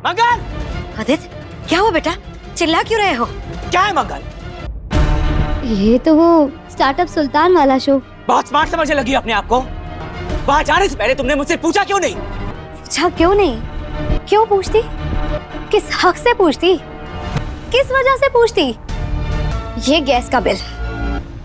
मंगल! आदित्य, क्या हुआ बेटा? चिल्ला क्यों रहे हो? क्या है मंगल? ये तो वो स्टार्टअप सुल्तान वाला शो। बहुत स्मार्ट समझने लगी अपने आप को। वहां जाने से पहले तुमने मुझसे पूछा क्यों नहीं? पूछा क्यों नहीं? क्यों पूछती? किस हक से पूछती? किस वजह से पूछती? ये गैस का बिल,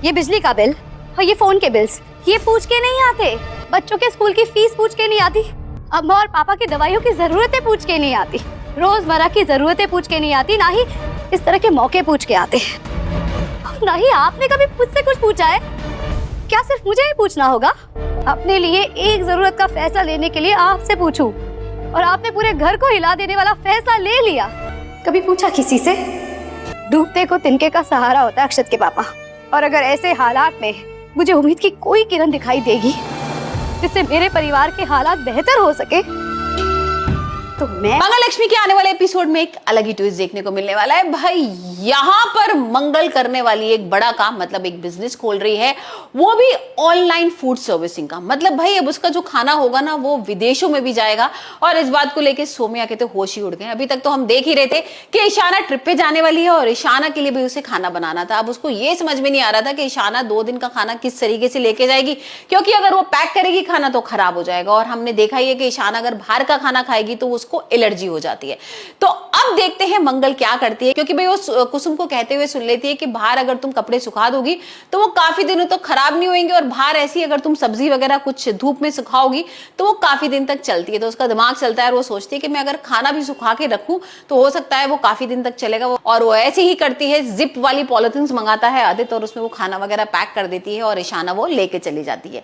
ये बिजली का बिल और ये फोन के बिल्स, ये पूछ के नहीं आते। बच्चों के स्कूल की फीस पूछ के नहीं आती। अम्मा और पापा की दवाइयों की जरूरतें पूछ के नहीं आती। रोजमर्रा की जरूरतें पूछ के नहीं आती। ना ही इस तरह के मौके पूछ के आते। ना ही आपने कभी मुझसे कुछ पूछा है। क्या सिर्फ मुझे ही पूछना होगा? अपने लिए एक जरूरत का फैसला लेने के लिए आपसे पूछूं, और आपने पूरे घर को हिला देने वाला फैसला ले लिया। कभी पूछा किसी से? डूबते को तिनके का सहारा होता है अक्षत के पापा। और अगर ऐसे हालात में मुझे उम्मीद की कोई किरण दिखाई देगी जिससे मेरे परिवार के हालात बेहतर हो सके, तो मैं मंगल लक्ष्मी के आने वाले एपिसोड में एक अलग ही ट्विस्ट देखने को मिलने वाला है। भाई यहाँ पर मंगल करने वाली एक बड़ा काम, मतलब एक बिजनेस खोल रही है, वो भी ऑनलाइन फूड सर्विसिंग का। मतलब भाई अब उसका जो खाना होगा ना वो विदेशों में भी जाएगा। और इस बात को लेके सोम्या के तो होश ही उड़ गए। अभी तक तो हम देख ही रहे थे कि ईशाना ट्रिप पे जाने वाली है और ईशाना के लिए भी उसे खाना बनाना था। अब उसको ये समझ में नहीं आ रहा था कि ईशाना 2 दिन का खाना किस तरीके से लेके जाएगी, क्योंकि अगर वो पैक करेगी खाना तो खराब हो जाएगा। और हमने देखा ही है कि ईशाना अगर बाहर का खाना खाएगी तो उसको एलर्जी हो जाती है। तो अब देखते हैं मंगल क्या करती है, क्योंकि भाई वो कुसुम को कहते हुए सुन लेती है कि बाहर अगर तुम कपड़े सुखा दोगी तो वो काफी दिनों तक खराब नहीं होंगे, और बाहर ऐसी अगर तुम सब्जी वगैरह कुछ धूप में सुखाओगी तो वो काफी दिन तक चलती है। तो उसका दिमाग चलता है और वो सोचती है कि मैं अगर खाना भी सुखा के रखूं तो हो सकता है वो काफी दिन तक चलेगा। और वो ऐसी ही करती है, जिप वाली पॉलिथीन मंगाता है आदित्य और उसमें वो खाना वगैरह पैक कर देती है और ईशाना वो लेके चली जाती है।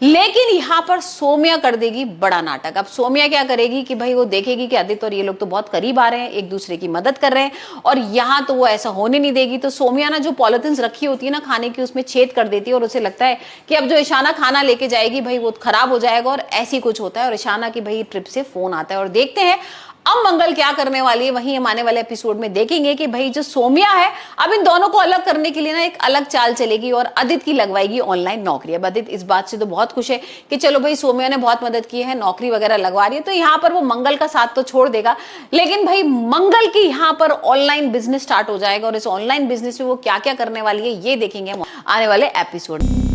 लेकिन यहाँ पर सोम्या कर देगी बड़ा नाटक। अब सोम्या क्या करेगी कि भाई वो देखेगी कि आदित्य और ये लोग तो बहुत करीब आ रहे हैं, एक दूसरे की मदद कर रहे हैं, और यहाँ तो वो ऐसा होने नहीं देगी। तो सोम्या ना जो पॉलिथीन रखी होती है ना खाने की, उसमें छेद कर देती है और उसे लगता है कि अब जो ईशाना खाना लेके जाएगी भाई वो खराब हो जाएगा, और ऐसी कुछ होता है। और ईशाना की भाई ट्रिप से फोन आता है और देखते हैं अब मंगल क्या करने वाली है। वहीं हम आने वाले एपिसोड में देखेंगे कि भाई जो सोम्या है अब इन दोनों को अलग करने के लिए ना एक अलग चाल चलेगी और आदित्य की लगवाएगी ऑनलाइन नौकरी। अब आदित्य इस बात से तो बहुत खुश है कि चलो भाई सोम्या ने बहुत मदद की है, नौकरी वगैरह लगवा रही है, तो यहाँ पर वो मंगल का साथ तो छोड़ देगा। लेकिन भाई मंगल की यहाँ पर ऑनलाइन बिजनेस स्टार्ट हो जाएगा और इस ऑनलाइन बिजनेस में वो क्या क्या करने वाली है ये देखेंगे हम आने वाले एपिसोड में।